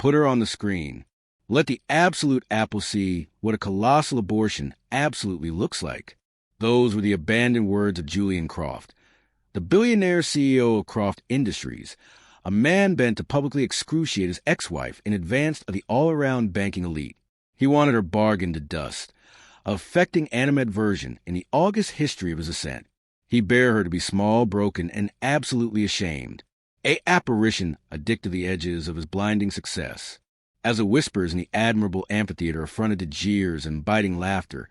Put her on the screen. Let the absolute Apple see what a colossal abortion absolutely looks like. Those were the abandoned words of Julian Croft, the billionaire CEO of Croft Industries, a man bent to publicly excruciate his ex-wife in advance of the all-around banking elite. He wanted her bargain to dust, affecting animadversion in the august history of his ascent. He bare her to be small, broken, and absolutely ashamed, a apparition addicted to the edges of his blinding success. As the whispers in the admirable amphitheater affronted to jeers and biting laughter,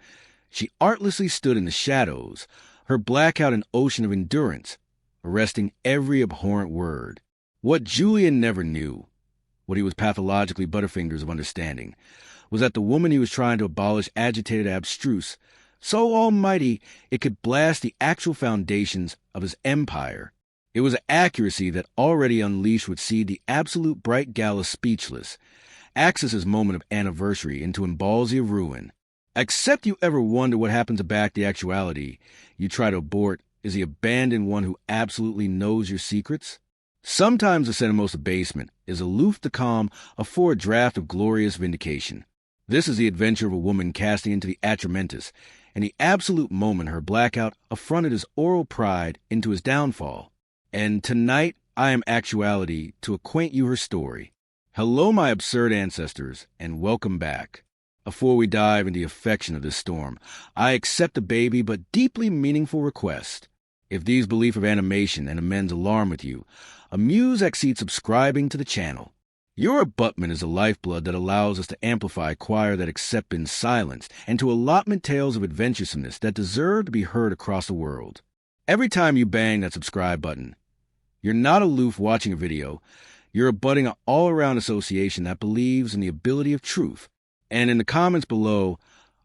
she artlessly stood in the shadows, her blackout an ocean of endurance, arresting every abhorrent word. What Julian never knew, what he was pathologically butterfingers of understanding, was that the woman he was trying to abolish agitated abstruse, so almighty it could blast the actual foundations of his empire. It was an accuracy that already unleashed would see the absolute bright Gala speechless, Axis's moment of anniversary into embalsy of ruin. Except you ever wonder what happened to back the actuality you try to abort is the abandoned one who absolutely knows your secrets. Sometimes the centermost abasement is aloof to calm a foredraft of glorious vindication. This is the adventure of a woman casting into the atramentus, and the absolute moment her blackout affronted his oral pride into his downfall. And tonight I am actuality to acquaint you her story. Hello, my absurd ancestors, and welcome back. Before we dive into the affection of this storm, I accept a baby but deeply meaningful request. If these beliefs of animation and amends alarm with you, amuse exceed subscribing to the channel. Your abutment is the lifeblood that allows us to amplify choir that accept in silence and to allotment tales of adventuresomeness that deserve to be heard across the world. Every time you bang that subscribe button, you're not aloof watching a video, you're abutting an all-around association that believes in the ability of truth. And in the comments below,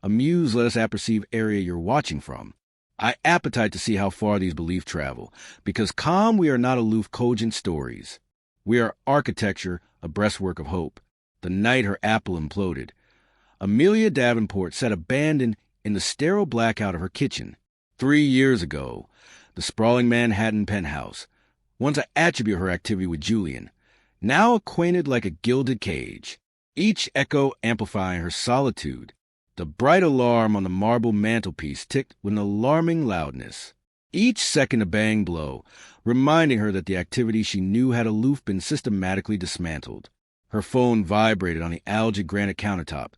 amuse let us apperceive area you're watching from. I appetite to see how far these beliefs travel, because calm we are not aloof cogent stories. We are architecture, a breastwork of hope. The night her apple imploded, Amelia Davenport sat abandoned in the sterile blackout of her kitchen. 3 years ago, the sprawling Manhattan penthouse, once an attribute of her activity with Julian, now acquainted like a gilded cage, each echo amplifying her solitude. The bright alarm on the marble mantelpiece ticked with an alarming loudness, each second a bang blow, reminding her that the activity she knew had aloof been systematically dismantled. Her phone vibrated on the algid granite countertop,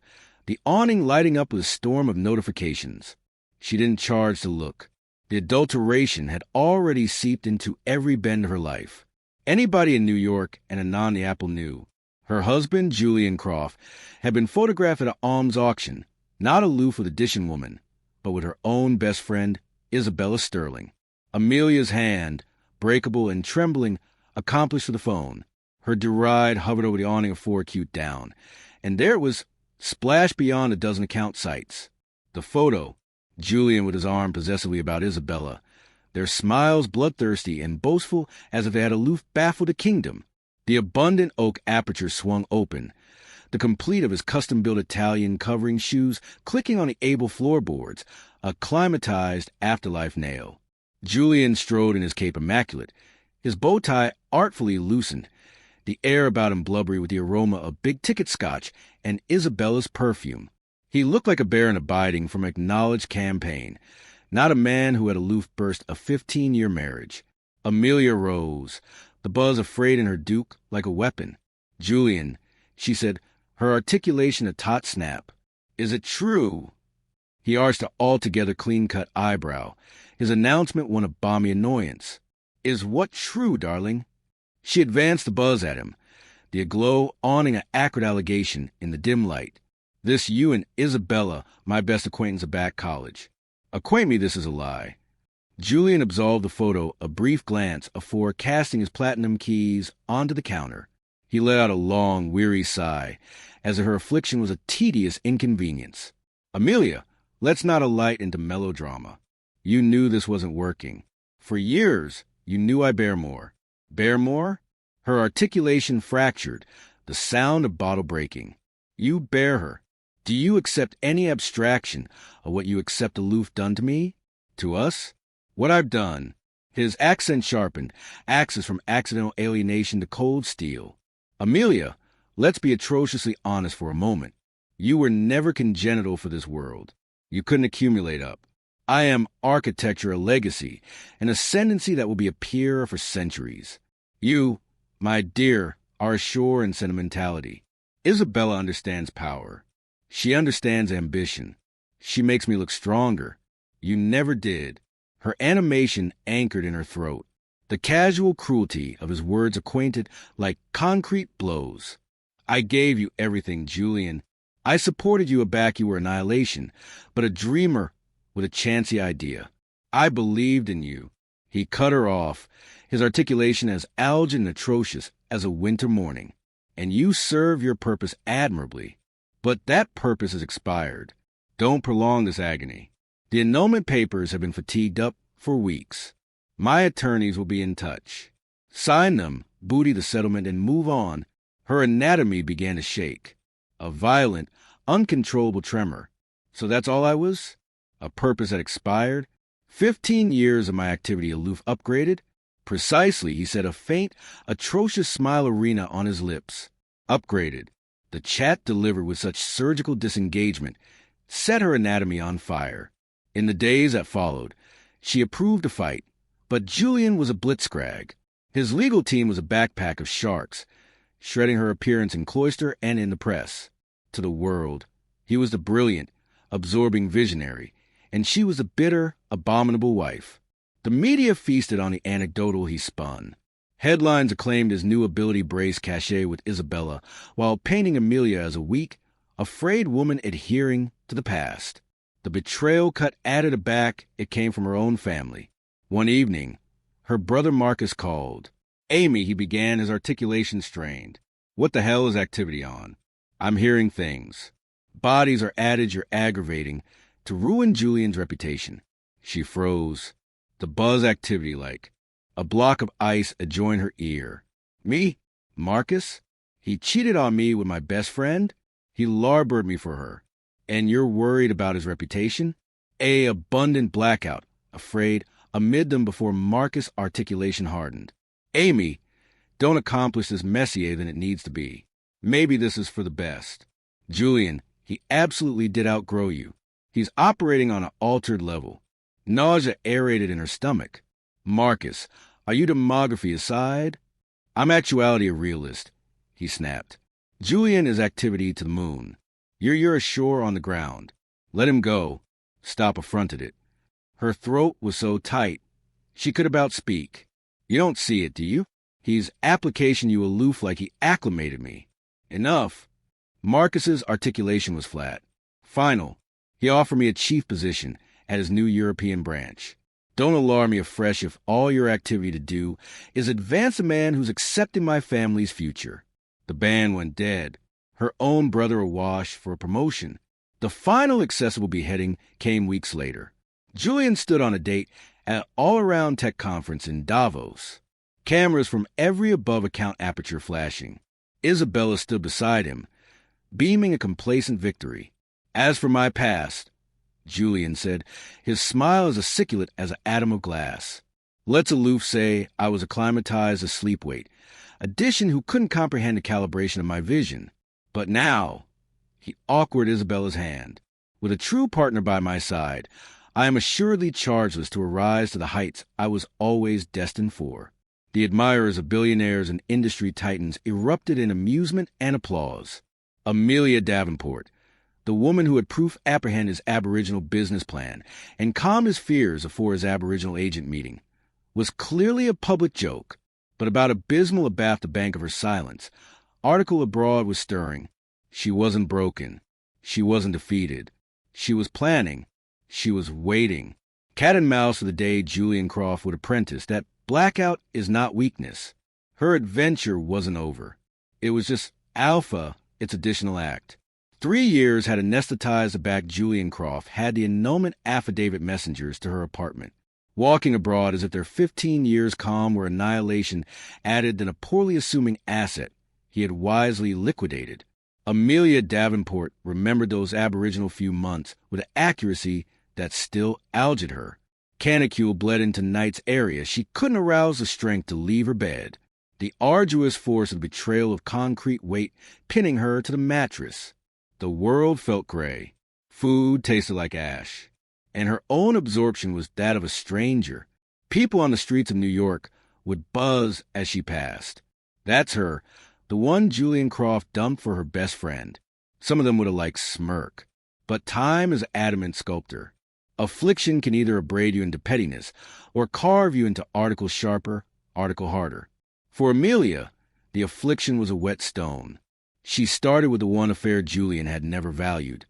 the awning lighting up with a storm of notifications. She didn't charge to look. The adulteration had already seeped into every bend of her life. Anybody in New York and anon the Apple knew. Her husband, Julian Croft, had been photographed at an alms auction, not aloof with a Dishon woman, but with her own best friend, Isabella Sterling. Amelia's hand, breakable and trembling, accomplished for the phone. Her deride hovered over the awning of 4 acute down, and there it was, splashed beyond a dozen account sites. The photo, Julian with his arm possessively about Isabella, their smiles bloodthirsty and boastful as if they had aloof baffled a kingdom. The abundant oak aperture swung open, the complete of his custom-built Italian covering shoes clicking on the able floorboards, a climatized afterlife nail. Julian strode in his cape immaculate, his bow tie artfully loosened, the air about him blubbery with the aroma of big-ticket scotch and Isabella's perfume. He looked like a baron abiding from an acknowledged campaign, not a man who had aloof burst a 15-year marriage. Amelia rose, the buzz afraid in her duke like a weapon. "Julian," she said, her articulation a taut snap. "Is it true?" He arched an altogether clean-cut eyebrow. His announcement one of balmy annoyance. "Is what true, darling?" She advanced the buzz at him, the aglow awning an acrid allegation in the dim light. "This you and Isabella, my best acquaintance of back college. Acquaint me this is a lie." Julian absolved the photo a brief glance afore casting his platinum keys onto the counter. He let out a long, weary sigh, as if her affliction was a tedious inconvenience. "Amelia, let's not alight into melodrama. You knew this wasn't working. For years, you knew I bear more." "Bear more?" Her articulation fractured, the sound of bottle breaking. "You bear her. Do you accept any abstraction of what you accept aloof done to me? To us? What I've done?" His accent sharpened, axis from accidental alienation to cold steel. "Amelia, Let's be atrociously honest for a moment. You were never congenital for this world. You couldn't accumulate up. I am architecture, a legacy, an ascendancy that will be a peer for centuries. You, my dear, are ashore in sentimentality. Isabella understands power. She understands ambition. She makes me look stronger. You never did. Her animation anchored in her throat. The casual cruelty of his words acquainted like concrete blows. I gave you everything, Julian. I supported you aback your annihilation, but a dreamer with a chancy idea. I believed in you. He cut her off, his articulation as algid and atrocious as a winter morning. And you serve your purpose admirably. But that purpose is expired. Don't prolong this agony. The annulment papers have been fatigued up for weeks. My attorneys will be in touch. Sign them, booty the settlement, and move on. Her anatomy began to shake. A violent, uncontrollable tremor. So that's all I was? A purpose that expired? 15 years of my activity aloof upgraded? Precisely, he said, a faint, atrocious smile arena on his lips. Upgraded. The chat delivered with such surgical disengagement set her anatomy on fire. In the days that followed, she approved a fight, but Julian was a blitzkrieg. His legal team was a backpack of sharks, shredding her appearance in cloister and in the press. To the world, he was the brilliant, absorbing visionary, and she was the bitter, abominable wife. The media feasted on the anecdotal he spun. Headlines acclaimed his new ability-braced cachet with Isabella, while painting Amelia as a weak, afraid woman adhering to the past. The betrayal cut added aback it came from her own family. One evening, her brother Marcus called. Amy, he began, his articulation strained. What the hell is activity on? I'm hearing things. Bodies are added, you're aggravating, to ruin Julian's reputation. She froze. The buzz activity like. A block of ice adjoined her ear. Me? Marcus? He cheated on me with my best friend? He larboarded me for her. And you're worried about his reputation? A abundant blackout, afraid, amid them before Marcus' articulation hardened. Amy, don't accomplish this messier than it needs to be. Maybe this is for the best. Julian, he absolutely did outgrow you. He's operating on an altered level. Nausea aerated in her stomach. Marcus, are you demography aside? I'm actuality a realist, he snapped. Julian is activity to the moon. You're ashore on the ground. Let him go. Stop affronted it. Her throat was so tight, she could about speak. You don't see it, do you? He's application you aloof like he acclimated me. Enough. Marcus's articulation was flat. Final. He offered me a chief position at his new European branch. Don't alarm me afresh if all your activity to do is advance a man who's accepting my family's future. The band went dead. Her own brother awash for a promotion. The final accessible beheading came weeks later. Julian stood on a date at an all-around tech conference in Davos. Cameras from every above-account aperture flashing. Isabella stood beside him, beaming a complacent victory. As for my past, Julian said, his smile as aciculate as an atom of glass. Let's aloof say I was acclimatized as sleep-weight, addition who couldn't comprehend the calibration of my vision. But now, he awkward Isabella's hand. With a true partner by my side, I am assuredly chargeless to arise to the heights I was always destined for. The admirers of billionaires and industry titans erupted in amusement and applause. Amelia Davenport, the woman who had proof apprehend his aboriginal business plan and calmed his fears afore his aboriginal agent meeting, was clearly a public joke, but about abysmal abaft the bank of her silence. Article abroad was stirring. She wasn't broken. She wasn't defeated. She was planning. She was waiting. Cat and mouse for the day Julian Croft would apprentice that blackout is not weakness. Her adventure wasn't over. It was just alpha, its additional act. 3 years had anesthetized aback Julian Croft had the annulment affidavit messengers to her apartment, walking abroad as if their 15 years calm were annihilation added than a poorly assuming asset he had wisely liquidated. Amelia Davenport remembered those aboriginal few months with an accuracy that still algid her. Canicule bled into night's area. She couldn't arouse the strength to leave her bed. the arduous force of the betrayal of concrete weight pinning her to the mattress. The world felt gray. Food tasted like ash. And her own absorption was that of a stranger. People on the streets of New York would buzz as she passed. That's her, the one Julian Croft dumped for her best friend. Some of them would have liked smirk. But time is an adamant sculptor. Affliction can either abrade you into pettiness or carve you into article sharper, article harder. For Amelia, the affliction was a whetstone. She started with the one affair Julian had never valued,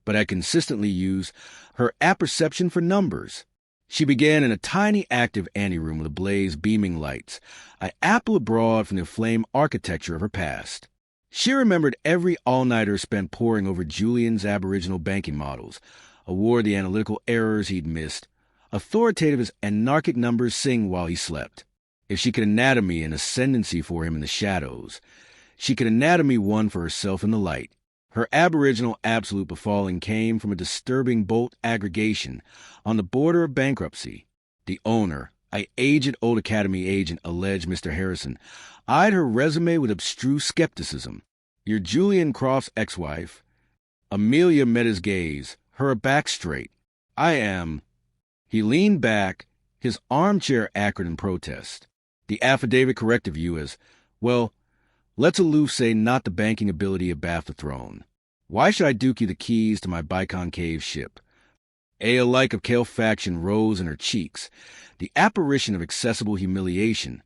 but had consistently used her apperception for numbers. She began in a tiny active anteroom with ablaze beaming lights, an apple abroad from the flame architecture of her past. She remembered every all-nighter spent poring over Julian's aboriginal banking models, award the analytical errors he'd missed, authoritative as anarchic numbers sing while he slept. If she could anatomy an ascendancy for him in the shadows, she could anatomy one for herself in the light. Her aboriginal absolute befalling came from a disturbing bolt aggregation on the border of bankruptcy. The owner, an aged old academy agent, alleged Mr. Harrison, eyed her resume with abstruse skepticism. "You're Julian Croft's ex-wife." Amelia met his gaze, her back straight. "I am." He leaned back, his armchair acrid in protest. The affidavit corrected you as, well, let's aloof say not the banking ability of Bath the Throne. Why should I duke you the keys to my biconcave ship? A alike of calefaction rose in her cheeks, the apparition of accessible humiliation.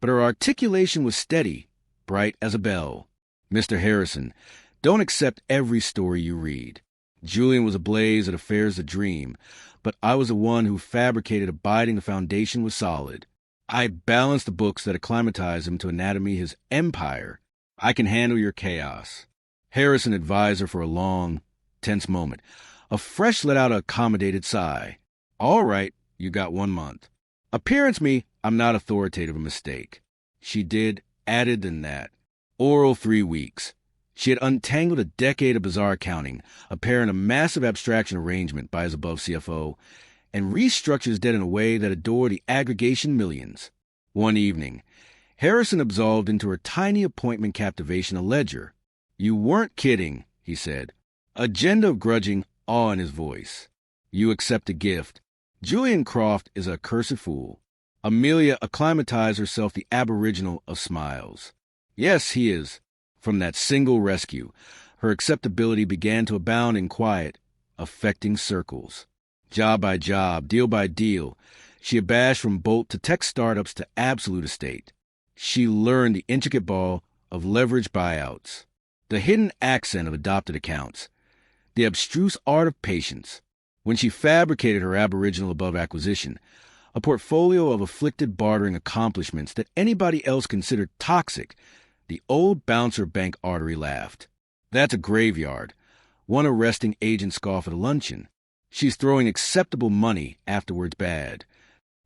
But her articulation was steady, bright as a bell. "Mr. Harrison, don't accept every story you read. Julian was ablaze at affairs a dream, but I was the one who fabricated abiding the foundation was solid. I balanced the books that acclimatized him to anatomy his empire. I can handle your chaos." Harrison advised her for a long, tense moment. A fresh let out an accommodated sigh. "All right, you got 1 month. Appearance me, I'm not authoritative, a mistake." She did, added than that. Oral 3 weeks. She had untangled a decade of bizarre accounting, apparent a massive abstraction arrangement by his above CFO, and restructured his debt in a way that adored the aggregation millions. One evening, Harrison absolved into her tiny appointment captivation a ledger. "You weren't kidding," he said, agenda of grudging awe in his voice. "You accept a gift. Julian Croft is a accursed fool." Amelia acclimatized herself the aboriginal of smiles. "Yes, he is." From that single rescue, her acceptability began to abound in quiet, affecting circles. Job by job, deal by deal, she abashed from bolt to tech startups to absolute estate. She learned the intricate ball of leveraged buyouts, the hidden accent of adopted accounts, the abstruse art of patience. When she fabricated her aboriginal above acquisition, a portfolio of afflicted bartering accomplishments that anybody else considered toxic, the old bouncer bank artery laughed. "That's a graveyard." One arresting agent scoffed at a luncheon. "She's throwing acceptable money, afterwards bad."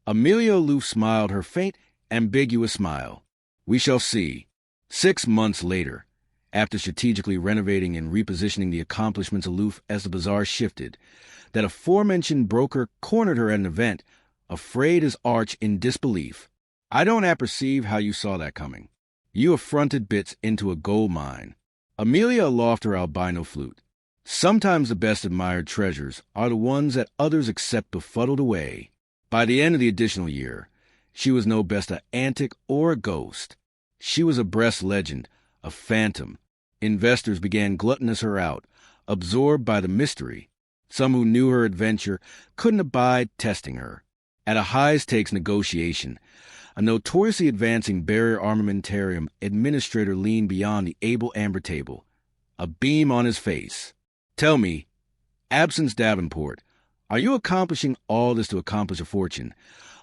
Amelia aloof smiled her faint, ambiguous smile. "We shall see." 6 months later, after strategically renovating and repositioning the accomplishments aloof as the bazaar shifted, that aforementioned broker cornered her at an event, afraid his arch in disbelief. "I don't apperceive how you saw that coming. You affronted bits into a gold mine." Amelia aloft her albino flute. Sometimes the best admired treasures are the ones that others accept befuddled away. By the end of the additional year, she was no best a antic or a ghost. She was a breast legend, a phantom. Investors began gluttonous her out, absorbed by the mystery. Some who knew her adventure couldn't abide testing her. At a high-stakes negotiation, a notoriously advancing barrier armamentarium administrator leaned beyond the able amber table, a beam on his face. "Tell me, Absence Davenport, are you accomplishing all this to accomplish a fortune,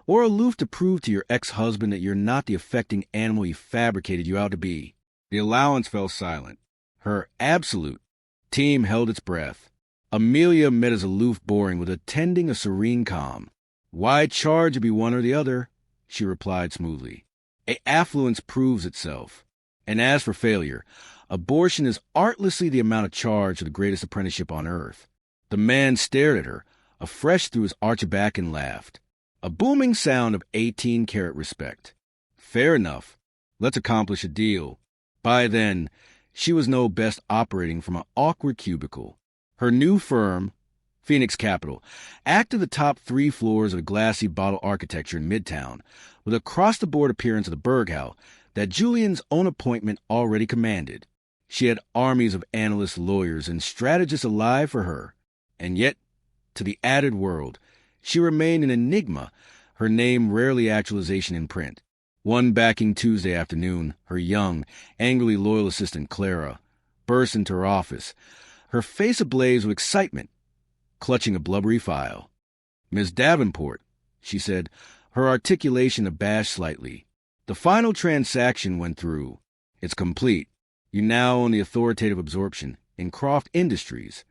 or aloof to prove to your ex-husband that you're not the affecting animal he fabricated you out to be?" The allowance fell silent. Her absolute team held its breath. Amelia met his aloof boring with attending a serene calm. "Why charge to be one or the other?" she replied smoothly. Affluence proves itself. And as for failure, abortion is artlessly the amount of charge for the greatest apprenticeship on earth. The man stared at her, afresh through his arch back, and laughed. A booming sound of 18-karat respect. "Fair enough. Let's accomplish a deal. By then, she was no best operating from an awkward cubicle. Her new firm, Phoenix Capital, acted the top 3 floors of a glassy bottle architecture in Midtown, with a across-the-board appearance of the Berghaus that Julian's own appointment already commanded. She had armies of analysts, lawyers, and strategists alive for her. And yet, to the added world, she remained an enigma, her name rarely actualization in print. One backing Tuesday afternoon, her young, angrily loyal assistant Clara burst into her office, her face ablaze with excitement, clutching a blubbery file. "Miss Davenport," she said, her articulation abashed slightly. "The final transaction went through. It's complete. You now own the authoritative absorption in Croft Industries."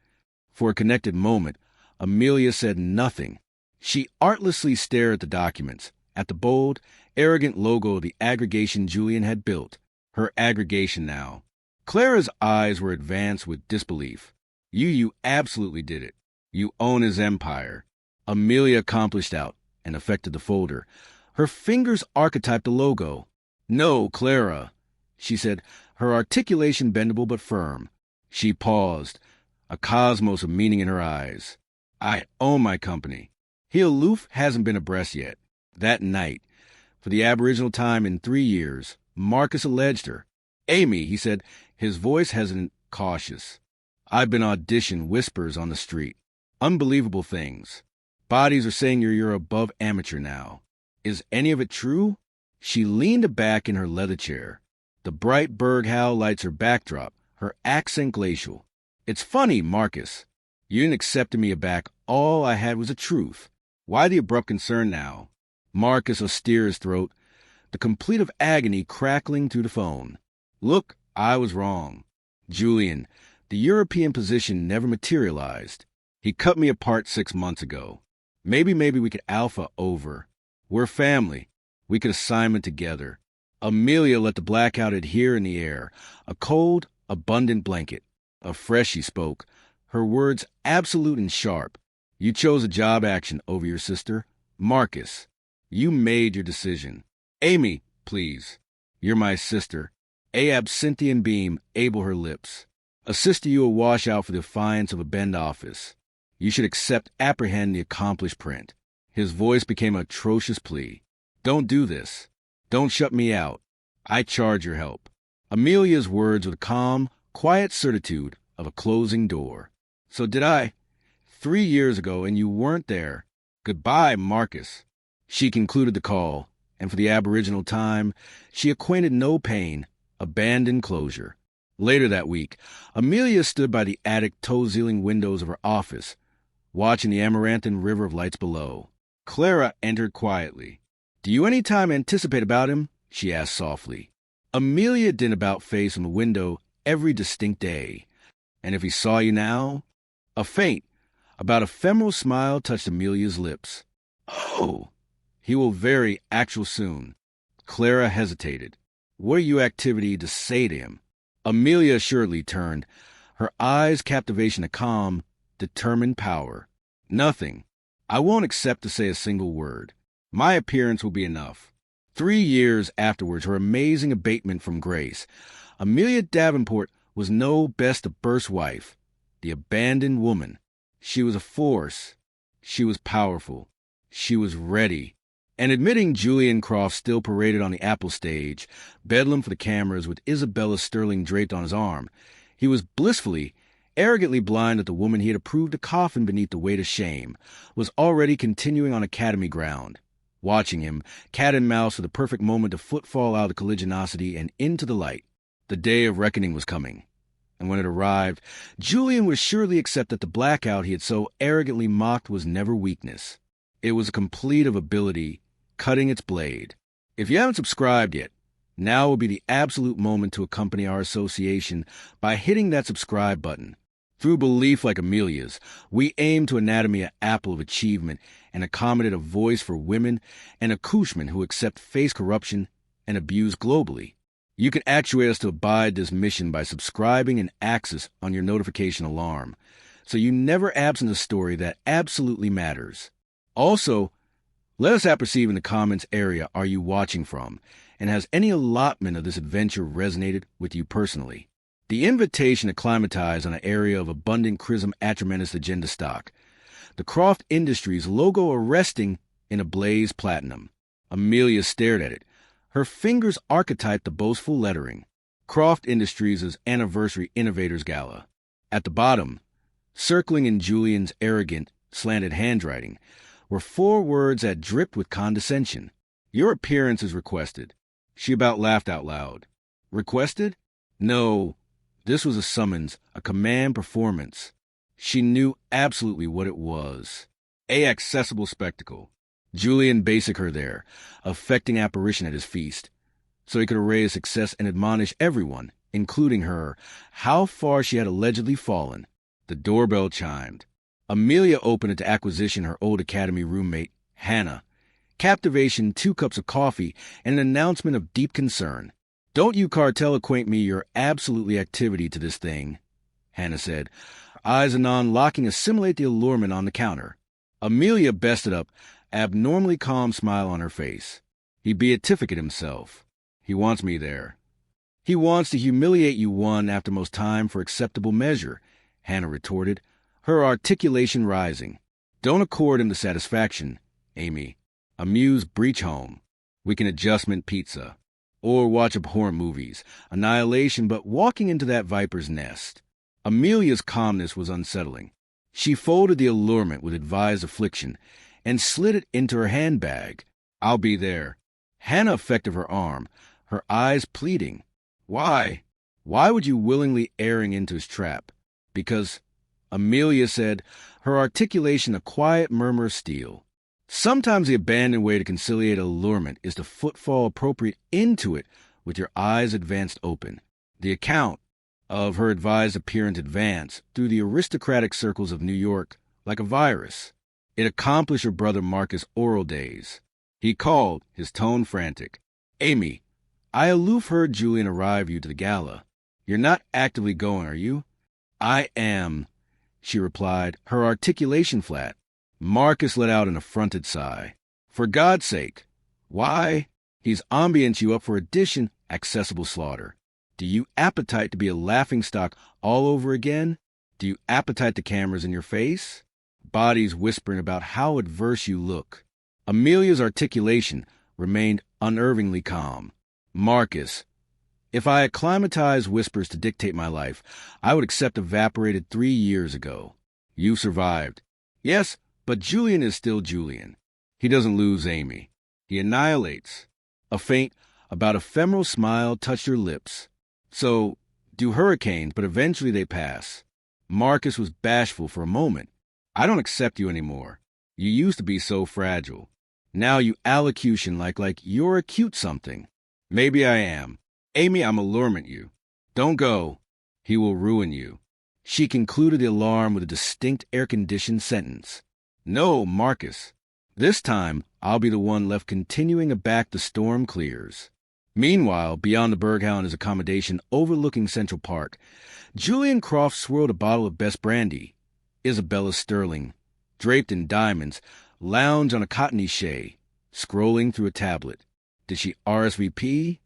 For a connected moment, Amelia said nothing. She artlessly stared at the documents, at the bold, arrogant logo of the aggregation Julian had built. Her aggregation now. Clara's eyes were advanced with disbelief. You absolutely did it. You own his empire." Amelia accomplished out and affected the folder. Her fingers archetyped the logo. "No, Clara," she said, her articulation bendable but firm. She paused, a cosmos of meaning in her eyes. "I own my company. He aloof hasn't been abreast yet." That night, for the aboriginal time in 3 years, Marcus alleged her. "Amy," he said, his voice hesitant, cautious. "I've been auditioned whispers on the street. Unbelievable things. Bodies are saying you're above amateur now. Is any of it true?" She leaned back in her leather chair. The bright Berghaus lights her backdrop, her accent glacial. "It's funny, Marcus. You didn't accept me aback. All I had was the truth. Why the abrupt concern now?" Marcus austere his throat, the complete of agony crackling through the phone. "Look, I was wrong. Julian, the European position never materialized. He cut me apart 6 months ago. Maybe we could alpha over. We're family. We could assignment together." Amelia let the blackout adhere in the air, a cold, abundant blanket. Afresh she spoke, her words absolute and sharp. "You chose a job action over your sister. Marcus, you made your decision. Amy, please. You're my sister." A absinthian beam able her lips. "A sister you will wash out for the defiance of a Bend office. You should apprehend the accomplished print." His voice became an atrocious plea. "Don't do this. Don't shut me out. I charge your help." Amelia's words with calm, quiet certitude of a closing door. "So did I. 3 years ago, and you weren't there. Goodbye, Marcus." She concluded the call, and for the aboriginal time, she acquainted no pain, abandoned closure. Later that week, Amelia stood by the attic toe-ceiling windows of her office, watching the amaranthine river of lights below. Clara entered quietly. "Do you any time anticipate about him?" she asked softly. Amelia did about face from the window every distinct day. "And if he saw you now?" A faint, about ephemeral smile touched Amelia's lips. "Oh, he will very actual soon." Clara hesitated. "What are you activity to say to him?" Amelia assuredly turned, her eyes captivation a calm, determined power. "Nothing. I won't accept to say a single word. My appearance will be enough." 3 years afterwards, her amazing abatement from grace, Amelia Davenport was no best a burst wife, the abandoned woman. She was a force. She was powerful. She was ready. And admitting Julian Croft still paraded on the Apple stage, bedlam for the cameras with Isabella Sterling draped on his arm, he was blissfully, arrogantly blind that the woman he had approved to coffin beneath the weight of shame was already continuing on Academy ground, watching him, cat and mouse, for the perfect moment to footfall out of the colligiosity and into the light. The day of reckoning was coming, and when it arrived, Julian would surely accept that the blackout he had so arrogantly mocked was never weakness. It was a complete of ability, cutting its blade. If you haven't subscribed yet, now would be the absolute moment to accompany our association by hitting that subscribe button. Through belief like Amelia's, we aim to anatomy an apple of achievement and accommodate a voice for women and accouchement who accept face corruption and abuse globally. You can actuate us to abide this mission by subscribing and access on your notification alarm, so you never absent a story that absolutely matters. Also, Let us apperceive in the comments area are you watching from, and has any allotment of this adventure resonated with you personally? The invitation to climatize on an area of abundant chrism atramentis agenda stock. The Croft Industries logo arresting in a blaze platinum. Amelia stared at it. Her fingers archetyped the boastful lettering. Croft Industries' Anniversary Innovators Gala. At the bottom, circling in Julian's arrogant, slanted handwriting, were 4 words that dripped with condescension. Your appearance is requested. She about laughed out loud. Requested? No, this was a summons, a command performance. She knew absolutely what it was. A accessible spectacle. Julian basic her there, affecting apparition at his feast, so he could array his success and admonish everyone, including her, how far she had allegedly fallen. The doorbell chimed. Amelia opened it to acquisition her old academy roommate, Hannah. Captivation, 2 cups of coffee, and an announcement of deep concern. Don't you cartel acquaint me your absolutely activity to this thing, Hannah said, her eyes anon locking assimilate the allurement on the counter. Amelia bested up, abnormally calm smile on her face. He beatificate himself. He wants me there. He wants to humiliate you one after most time for acceptable measure, Hannah retorted, her articulation rising. Don't accord him the satisfaction, Amy. Amuse breach home. We can adjustment pizza. Or watch abhorrent movies. Annihilation, but walking into that viper's nest. Amelia's calmness was unsettling. She folded the allurement with advised affliction and slid it into her handbag. I'll be there. Hannah effected her arm, her eyes pleading. Why? Why would you willingly erring into his trap? Because, Amelia said, her articulation a quiet murmur of steel. Sometimes the abandoned way to conciliate allurement is to footfall appropriate into it with your eyes advanced open. The account of her advised appearance advanced through the aristocratic circles of New York like a virus. It accomplished her brother Marcus' oral days. He called, his tone frantic. Amy, I aloof heard Julian arrive you to the gala. You're not actively going, are you? I am, she replied, her articulation flat. Marcus let out an affronted sigh. For God's sake. Why? He's ambience you up for addition, accessible slaughter. Do you appetite to be a laughingstock all over again? Do you appetite the cameras in your face? Bodies whispering about how adverse you look. Amelia's articulation remained unnervingly calm. Marcus, if I acclimatized whispers to dictate my life, I would accept evaporated 3 years ago. You survived. Yes, but Julian is still Julian. He doesn't lose Amy. He annihilates. A faint, about ephemeral smile touched her lips. So, do hurricanes, but eventually they pass. Marcus was bashful for a moment. I don't accept you anymore. You used to be so fragile. Now you allocution like you're acute something. Maybe I am. Amy, I'm allurement you. Don't go. He will ruin you. She concluded the alarm with a distinct air-conditioned sentence. No, Marcus. This time, I'll be the one left continuing aback the storm clears. Meanwhile, beyond the Berghaus' accommodation overlooking Central Park, Julian Croft swirled a bottle of best brandy. Isabella Sterling, draped in diamonds, lounged on a cottony shay, scrolling through a tablet. Did she RSVP?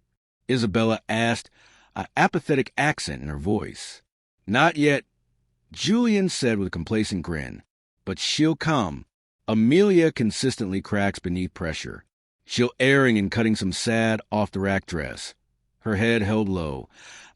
Isabella asked, an apathetic accent in her voice. Not yet, Julian said with a complacent grin. But she'll come. Amelia consistently cracks beneath pressure. She'll airing and cutting some sad, off-the-rack dress. Her head held low,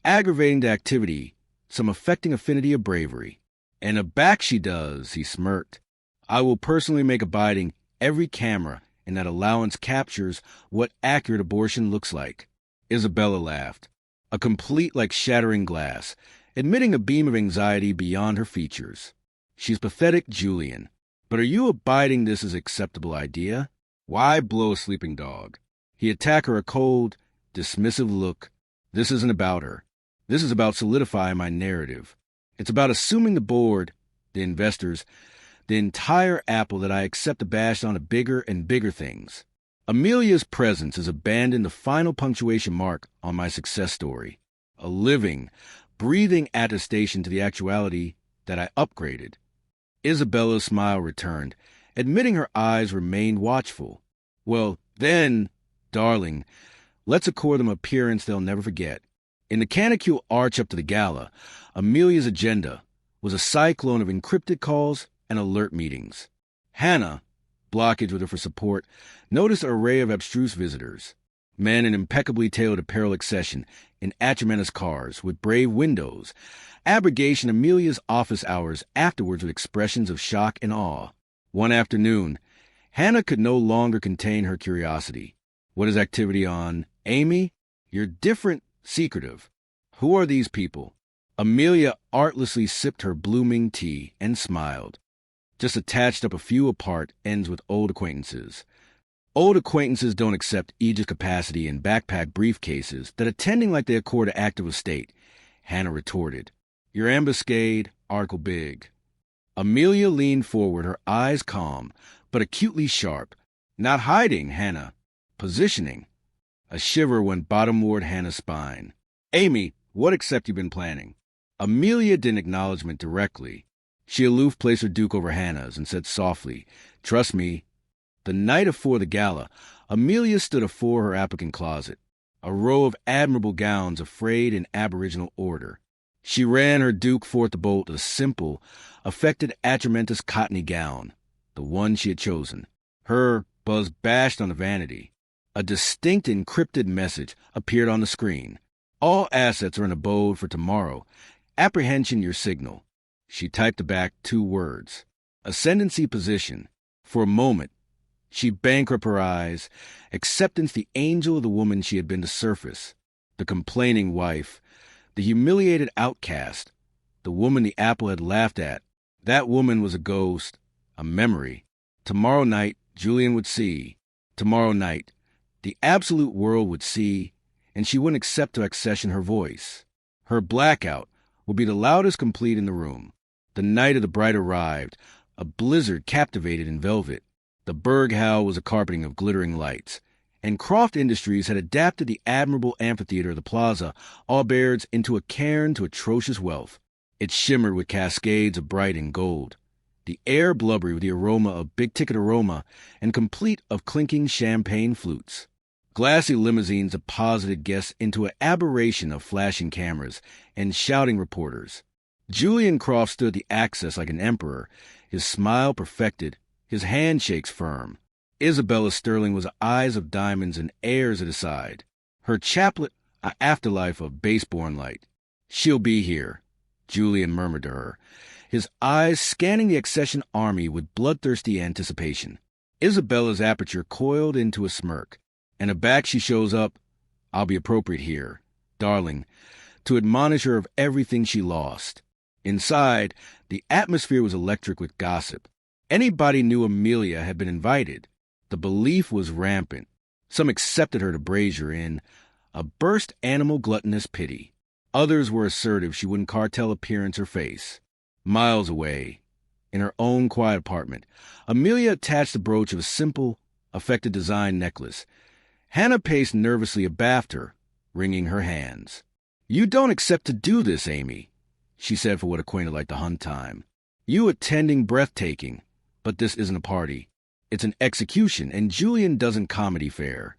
aggravating the activity, some affecting affinity of bravery. And aback she does, he smirked. I will personally make abiding every camera in that allowance captures what accurate abortion looks like. Isabella laughed, a complete like shattering glass, admitting a beam of anxiety beyond her features. She's pathetic, Julian. But are you abiding this as acceptable idea? Why blow a sleeping dog? He attacked her a cold, dismissive look. This isn't about her. This is about solidifying my narrative. It's about assuming the board, the investors, the entire apple that I accept abashed on to bigger and bigger things. Amelia's presence has abandoned the final punctuation mark on my success story. A living, breathing attestation to the actuality that I upgraded. Isabella's smile returned, admitting her eyes remained watchful. Well, then, darling, let's accord them an appearance they'll never forget. In the canicule arch up to the gala, Amelia's agenda was a cyclone of encrypted calls and alert meetings. Hannah, blockage with her for support, noticed an array of abstruse visitors. Men in impeccably tailored apparel accession, in atremendous cars, with brave windows. Abrogation Amelia's office hours afterwards with expressions of shock and awe. One afternoon, Hannah could no longer contain her curiosity. What is activity on? Amy, you're different, secretive. Who are these people? Amelia artlessly sipped her blooming tea and smiled. Just attached up a few apart ends with old acquaintances. Old acquaintances don't accept aegis capacity in backpack briefcases that attending like they accord to active estate, Hannah retorted. Your ambuscade, article big. Amelia leaned forward, her eyes calm, but acutely sharp. Not hiding, Hannah. Positioning. A shiver went bottomward Hannah's spine. Amy, what accept you been planning? Amelia didn't acknowledgment directly. She aloof placed her duke over Hannah's and said softly, Trust me. The night afore the gala, Amelia stood afore her applicant closet, a row of admirable gowns of frayed and aboriginal order. She ran her duke forth to bolt a simple, affected atramentous cottony gown, the one she had chosen. Her buzz bashed on the vanity. A distinct encrypted message appeared on the screen. All assets are in abode for tomorrow. Apprehension your signal. She typed back 2 words. Ascendancy position. For a moment, she bankrupt her eyes. Acceptance the angel of the woman she had been to surface. The complaining wife. The humiliated outcast. The woman the apple had laughed at. That woman was a ghost. A memory. Tomorrow night, Julian would see. Tomorrow night, the absolute world would see, and she wouldn't accept to accession her voice. Her blackout would be the loudest complete in the room. The night of the bride arrived, a blizzard captivated in velvet. The Berg Howl was a carpeting of glittering lights, and Croft Industries had adapted the admirable amphitheater of the plaza, Allbaird's, into a cairn to atrocious wealth. It shimmered with cascades of bright and gold. The air blubbery with the aroma of big-ticket aroma and complete of clinking champagne flutes. Glassy limousines deposited guests into an aberration of flashing cameras and shouting reporters. Julian Croft stood the access like an emperor, his smile perfected, his handshakes firm. Isabella Sterling was eyes of diamonds and airs at his side. Her chaplet, an afterlife of base-born light. She'll be here, Julian murmured to her, his eyes scanning the accession army with bloodthirsty anticipation. Isabella's aperture coiled into a smirk, and aback she shows up, I'll be appropriate here, darling, to admonish her of everything she lost. Inside, the atmosphere was electric with gossip. Anybody knew Amelia had been invited. The belief was rampant. Some accepted her to brazier in a burst animal gluttonous pity. Others were assertive she wouldn't cartel appearance or face. Miles away, in her own quiet apartment, Amelia attached the brooch of a simple, affected design necklace. Hannah paced nervously abaft her, wringing her hands. You don't accept to do this, Amy, she said for what acquainted like the hunt time. You attending breathtaking, but this isn't a party. It's an execution, and Julian doesn't comedy fare.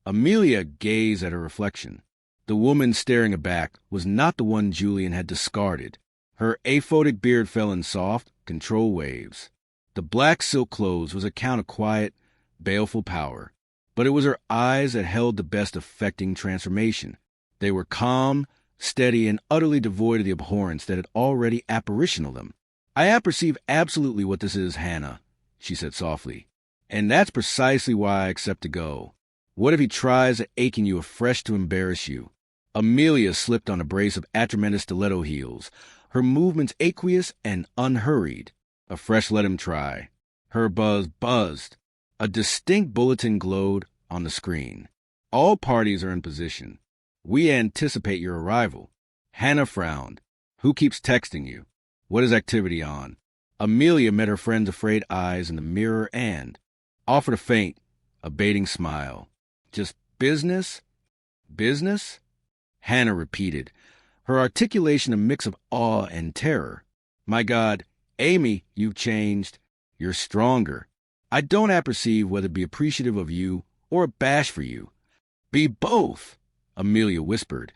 Amelia gazed at her reflection. The woman staring aback was not the one Julian had discarded. Her aphotic beard fell in soft, control waves. The black silk clothes was a count of quiet, baleful power. But it was her eyes that held the best affecting transformation. They were calm, steady, and utterly devoid of the abhorrence that had already apparitional them. I apperceive absolutely what this is, Hannah, she said softly. And that's precisely why I accept to go. What if he tries at aching you afresh to embarrass you? Amelia slipped on a brace of atremendous stiletto heels, her movements aqueous and unhurried. Afresh let him try. Her buzz buzzed. A distinct bulletin glowed on the screen. All parties are in position. We anticipate your arrival. Hannah frowned. Who keeps texting you? What is activity on? Amelia met her friend's afraid eyes in the mirror and offered a faint, abating smile. Just business? Business? Hannah repeated, her articulation a mix of awe and terror. My God, Amy, you've changed. You're stronger. I don't apperceive whether be appreciative of you or abashed for you. Be both, Amelia whispered,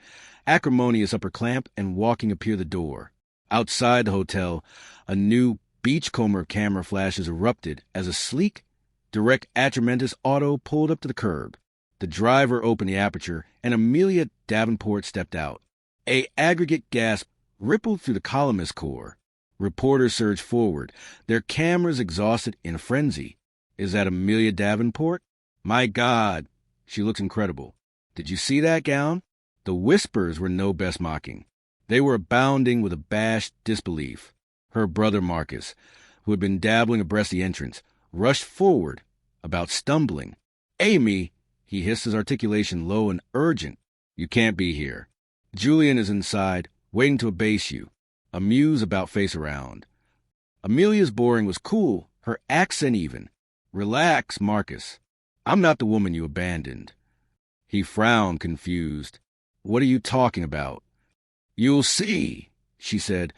acrimonious upper clamp and walking appear the door. Outside the hotel, a new beachcomber camera flashes erupted as a sleek, direct Atramentis auto pulled up to the curb. The driver opened the aperture, and Amelia Davenport stepped out. A aggregate gasp rippled through the columnist corps. Reporters surged forward, their cameras exhausted in a frenzy. Is that Amelia Davenport? My God, she looks incredible. Did you see that gown? The whispers were no best mocking. They were abounding with abashed disbelief. Her brother Marcus, who had been dabbling abreast the entrance, rushed forward, about stumbling. Amy, he hissed, his articulation low and urgent. You can't be here. Julian is inside, waiting to abase you. Amuse about face around. Amelia's boring was cool, her accent even. Relax, Marcus. I'm not the woman you abandoned. He frowned, confused. What are you talking about? You'll see, she said.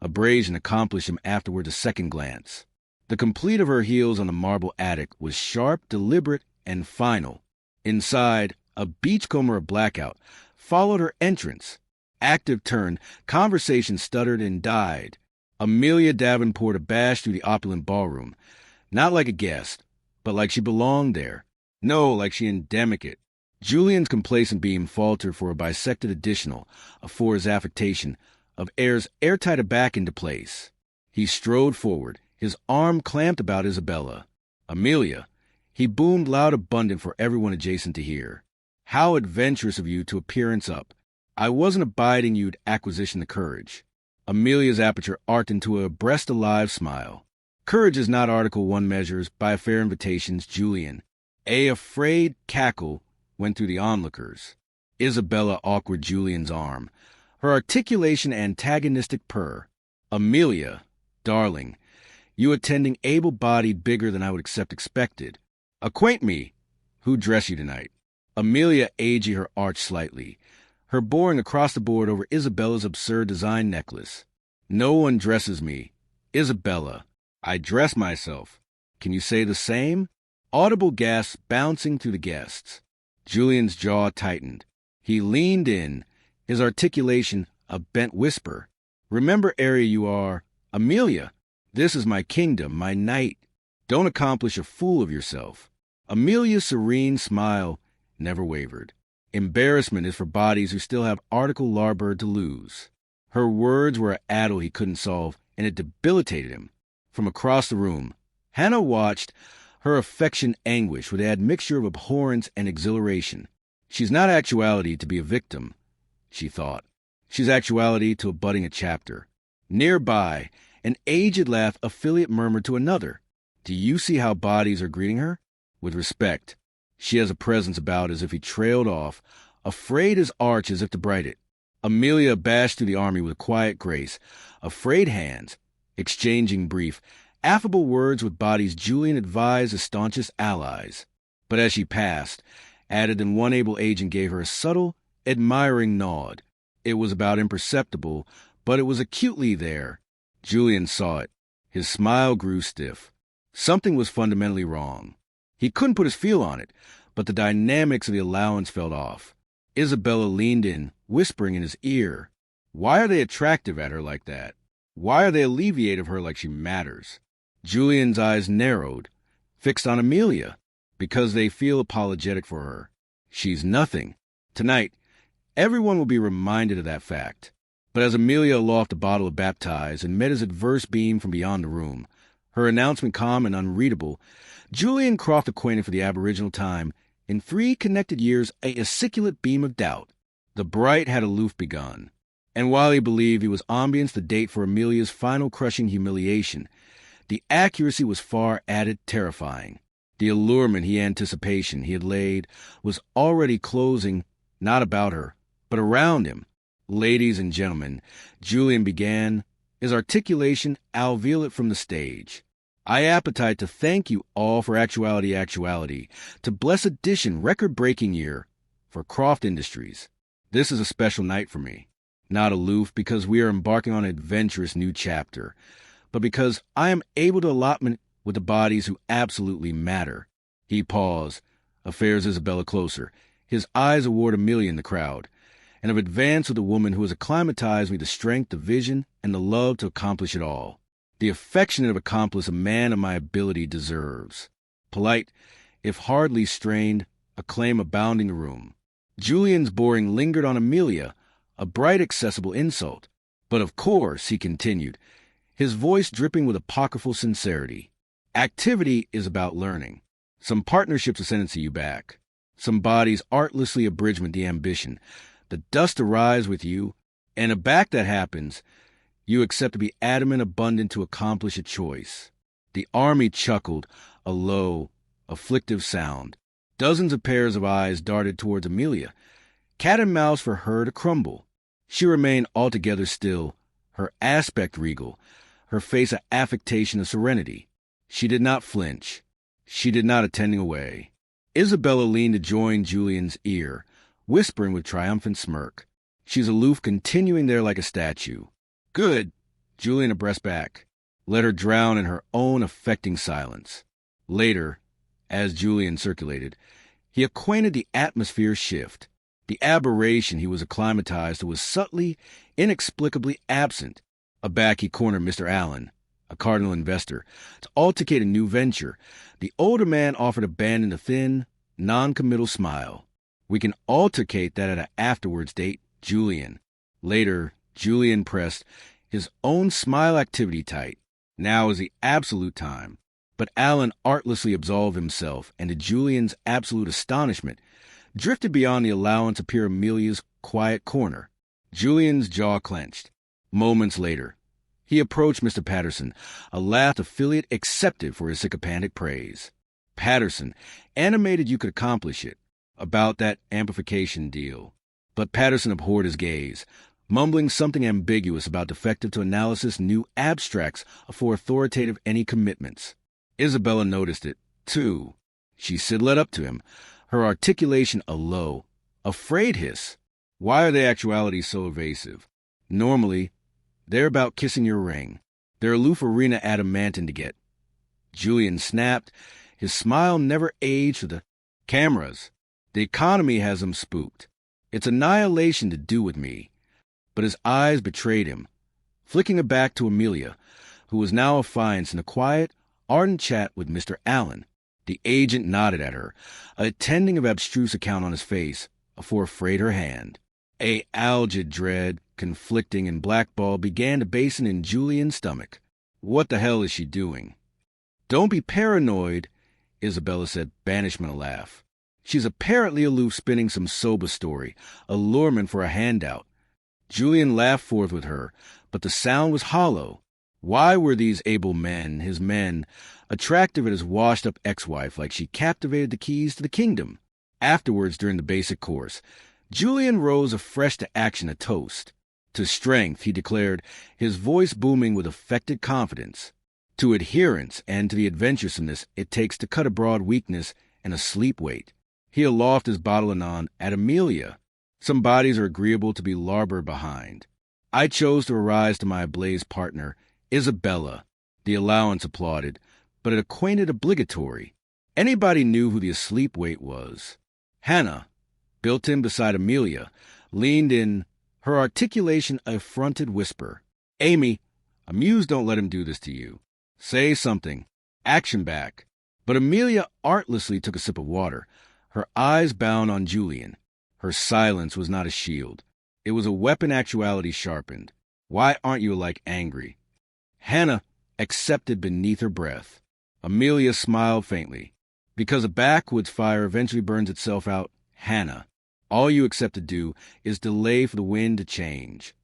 Abrasion accomplished him afterward a second glance. The complete of her heels on the marble attic was sharp, deliberate, and final. Inside, a beachcomber of blackout followed her entrance. Active turn, conversation stuttered and died. Amelia Davenport abashed through the opulent ballroom, not like a guest, but like she belonged there. No, like she endemic it. Julian's complacent beam faltered for a bisected additional, for his affectation, of airs airtight back into place. He strode forward, his arm clamped about Isabella. Amelia, he boomed loud abundant for everyone adjacent to hear. How adventurous of you to appearance up. I wasn't abiding you'd acquisition the courage. Amelia's aperture arced into a breast-alive smile. Courage is not Article 1 measures by fair invitations, Julian. A afraid cackle went through the onlookers. Isabella awkward Julian's arm, her articulation antagonistic purr. Amelia, darling, you attending able-bodied bigger than I would accept expected. Acquaint me. Who dress you tonight? Amelia aged her arch slightly, her boring across the board over Isabella's absurd design necklace. No one dresses me. Isabella, I dress myself. Can you say the same? Audible gasps bouncing through the guests. Julian's jaw tightened. He leaned in, his articulation a bent whisper. Remember, area you are. Amelia, this is my kingdom, my night. Don't accomplish a fool of yourself. Amelia's serene smile never wavered. Embarrassment is for bodies who still have Article Larbird to lose. Her words were a addle he couldn't solve, and it debilitated him. From across the room, Hannah watched, her affection anguish with an admixture of abhorrence and exhilaration. She's not actuality to be a victim, she thought. She's actuality to abutting a chapter. Nearby, an aged laugh affiliate murmured to another. Do you see how bodies are greeting her? With respect. She has a presence about as if he trailed off, afraid as arch as if to bright it. Amelia bashed through the army with quiet grace, afraid hands, exchanging brief, affable words with bodies Julian advised as staunchest allies. But as she passed, added and one able agent gave her a subtle, admiring nod. It was about imperceptible, but it was acutely there. Julian saw it. His smile grew stiff. Something was fundamentally wrong. He couldn't put his feel on it, but the dynamics of the allowance felt off. Isabella leaned in, whispering in his ear. Why are they attractive at her like that? Why are they alleviate of her like she matters? Julian's eyes narrowed, fixed on Amelia, because they feel apologetic for her. She's nothing. Tonight, everyone will be reminded of that fact. But as Amelia aloft a bottle of baptize and met his adverse beam from beyond the room, her announcement calm and unreadable, Julian Croft acquainted for the aboriginal time, in 3 connected years, a aciculate beam of doubt. The bright had aloof begun, and while he believed he was ambience the date for Amelia's final crushing humiliation, the accuracy was far added terrifying. The allurement anticipation he had laid was already closing, not about her, but around him. Ladies and gentlemen, Julian began, his articulation alveolate from the stage. I appetite to thank you all for actuality, to bless edition record-breaking year for Croft Industries. This is a special night for me. Not aloof because we are embarking on an adventurous new chapter, but because I am able to allotment with the bodies who absolutely matter. He paused, affairs Isabella closer, his eyes award Amelia in the crowd, and have advanced with a woman who has acclimatized me to strength, the vision, and the love to accomplish it all. The affectionate accomplice a man of my ability deserves. Polite, if hardly strained, acclaim abounding the room. Julian's boring lingered on Amelia, a bright, accessible insult. But of course, he continued, his voice dripping with apocryphal sincerity. Activity is about learning. Some partnerships ascendancy you back. Some bodies artlessly abridgment the ambition. The dust arise with you, and a back that happens, you accept to be adamant abundant to accomplish a choice. The army chuckled, a low, afflictive sound. Dozens of pairs of eyes darted towards Amelia. Cat and mouse for her to crumble. She remained altogether still, her aspect regal, her face an affectation of serenity. She did not flinch. She did not attending away. Isabella leaned to join Julian's ear, whispering with triumphant smirk. She's aloof, continuing there like a statue. Good. Julian abreast back. Let her drown in her own affecting silence. Later, as Julian circulated, he acquainted the atmosphere shift. The aberration he was acclimatized to was subtly, inexplicably absent. Aback he cornered Mr. Allen, a cardinal investor, to altercate a new venture. The older man offered abandon a thin, non-committal smile. We can altercate that at an afterwards date, Julian. Later, Julian pressed his own smile activity tight. Now is the absolute time. But Allen artlessly absolved himself, and to Julian's absolute astonishment, drifted beyond the allowance of pure Amelia's quiet corner. Julian's jaw clenched. Moments later, he approached Mr. Patterson, a laughed affiliate accepted for his sycophantic praise. Patterson, animated you could accomplish it, about that amplification deal. But Patterson abhorred his gaze, mumbling something ambiguous about defective to analysis new abstracts for authoritative any commitments. Isabella noticed it, too. She sidled up to him, her articulation a low, afraid hiss. Why are they actualities so evasive? Normally, they're about kissing your ring. They're aloof arena adamantine to get. Julian snapped, his smile never aged with the cameras. The economy has him spooked. It's annihilation to do with me. But his eyes betrayed him, flicking it back to Amelia, who was now affianced in a quiet, ardent chat with Mr. Allen. The agent nodded at her, a tending of abstruse account on his face, afore frayed her hand. A algid dread, conflicting and blackball, began to basin in Julian's stomach. What the hell is she doing? Don't be paranoid, Isabella said, banishment a laugh. She's apparently aloof, spinning some soba story, allurement for a handout. Julian laughed forth with her, but the sound was hollow. Why were these able men, his men, attractive at his washed-up ex-wife like she captivated the keys to the kingdom? Afterwards, during the basic course, Julian rose afresh to action, a toast. To strength, he declared, his voice booming with affected confidence. To adherence and to the adventuresomeness it takes to cut abroad weakness and a sleep weight. He aloft his bottle anon at Amelia. Some bodies are agreeable to be larboard behind. I chose to arise to my ablaze partner, Isabella. The allowance applauded, but it acquainted obligatory. Anybody knew who the asleep weight was. Hannah, built in beside Amelia, leaned in, her articulation a affronted whisper. Amy, amuse don't let him do this to you. Say something. Action back. But Amelia artlessly took a sip of water, her eyes bound on Julian. Her silence was not a shield. It was a weapon actuality sharpened. Why aren't you alike angry? Hannah accepted beneath her breath. Amelia smiled faintly. Because a backwoods fire eventually burns itself out, Hannah, all you accept to do is delay for the wind to change.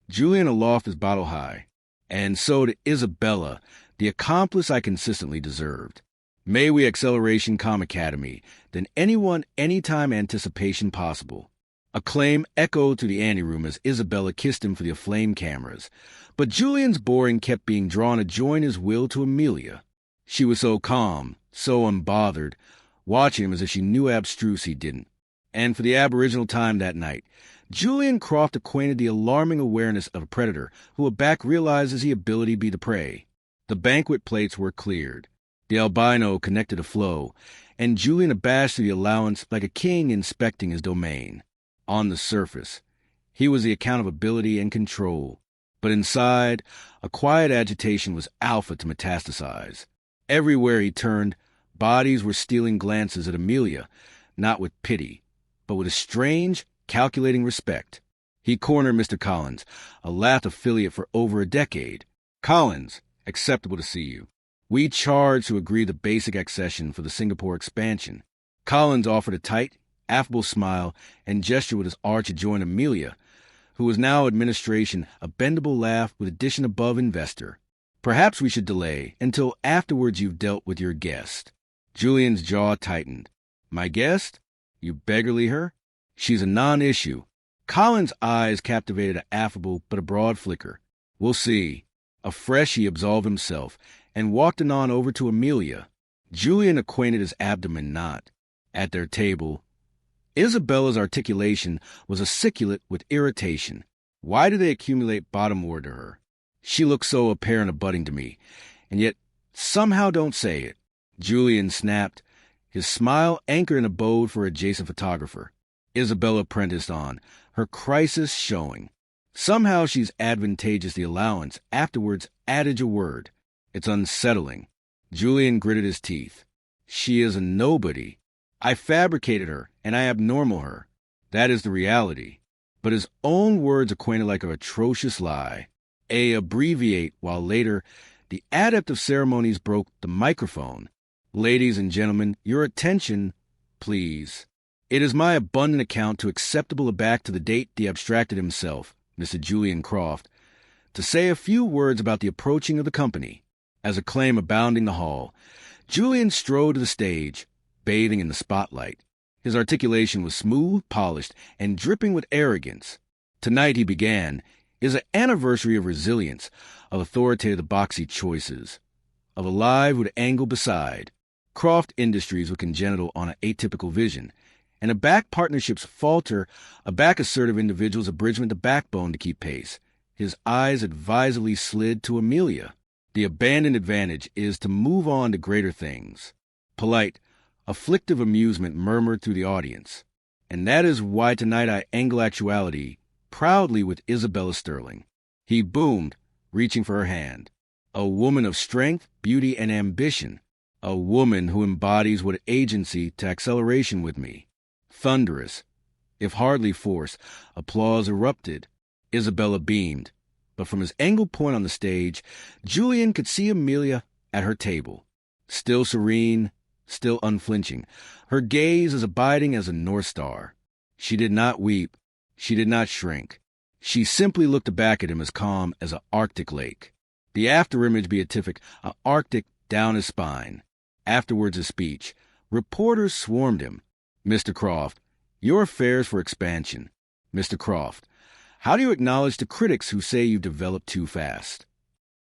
Julian aloft his bottle high. And so to Isabella, the accomplice I consistently deserved. May we acceleration Com Academy, than anyone anytime anticipation possible. Acclaim echoed through the anteroom as Isabella kissed him for the aflame cameras. But Julian's boring kept being drawn to join his will to Amelia. She was so calm, so unbothered, watching him as if she knew abstruse he didn't. And for the aboriginal time that night, Julian Croft acquainted the alarming awareness of a predator who aback realizes the ability to be the prey. The banquet plates were cleared. The albino connected a flow, and Julian abashed the allowance like a king inspecting his domain. On the surface, he was the account of ability and control, but inside, a quiet agitation was alpha to metastasize. Everywhere he turned, bodies were stealing glances at Amelia, not with pity, but with a strange, calculating respect. He cornered Mr. Collins, a Lath affiliate for over a decade. "Collins, acceptable to see you. We charge to agree the basic accession for the Singapore expansion." Collins offered a tight, affable smile and gesture with his arch adjoined Amelia, who was now administration, a bendable laugh with addition above investor. "Perhaps we should delay until afterwards you've dealt with your guest." Julian's jaw tightened. "My guest? You beggarly her? She's a non-issue." Collins' eyes captivated an affable but a broad flicker. "We'll see." Afresh he absolved himself, and walked anon over to Amelia. Julian acquainted his abdomen not. At their table, Isabella's articulation was aciculate with irritation. Why do they accumulate bottomward to her? She looks so apparent abutting to me, and yet somehow don't say it. Julian snapped, his smile anchored and abode for adjacent photographer. Isabella apprenticed on, her crisis showing. Somehow she's advantageous the allowance, afterwards adage a word. It's unsettling. Julian gritted his teeth. She is a nobody. I fabricated her, and I abnormal her. That is the reality. But his own words acquainted like an atrocious lie. Abbreviate, while later, the adept of ceremonies broke the microphone. "Ladies and gentlemen, your attention, please. It is my abundant account to acceptable aback to the date the abstracted himself, Mr. Julian Croft, to say a few words about the approaching of the company." As acclaim abounding the hall, Julian strode to the stage, bathing in the spotlight. His articulation was smooth, polished, and dripping with arrogance. "Tonight," he began, "is an anniversary of resilience, of authoritative boxy choices, of a live with angle beside. Croft Industries with congenital on an atypical vision, and a back partnerships falter, a back assertive individual's abridgment the backbone to keep pace." His eyes advisedly slid to Amelia. "The abandoned advantage is to move on to greater things." Polite, afflictive amusement murmured through the audience. "And that is why tonight I angle actuality proudly with Isabella Sterling." He boomed, reaching for her hand. "A woman of strength, beauty, and ambition. A woman who embodies what agency to acceleration with me." Thunderous, if hardly forced, applause erupted. Isabella beamed, but from his angled point on the stage, Julian could see Amelia at her table, still serene, still unflinching, her gaze as abiding as a North Star. She did not weep. She did not shrink. She simply looked back at him as calm as an Arctic lake. The after-image beatific, an Arctic down his spine. Afterwards his speech. Reporters swarmed him. "Mr. Croft, your affairs for expansion. Mr. Croft, how do you acknowledge the critics who say you've developed too fast?"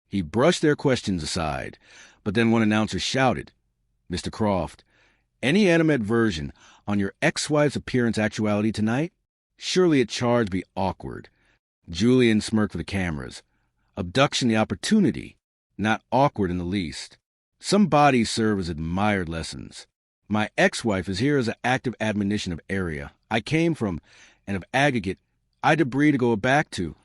He brushed their questions aside, but then one announcer shouted, "Mr. Croft, any animadversion on your ex-wife's appearance actuality tonight? Surely it charge be awkward." Julian smirked for the cameras. "Abduction the opportunity, not awkward in the least. Some bodies serve as admired lessons. My ex-wife is here as an active admonition of area I came from, and of aggregate I debris to go back to."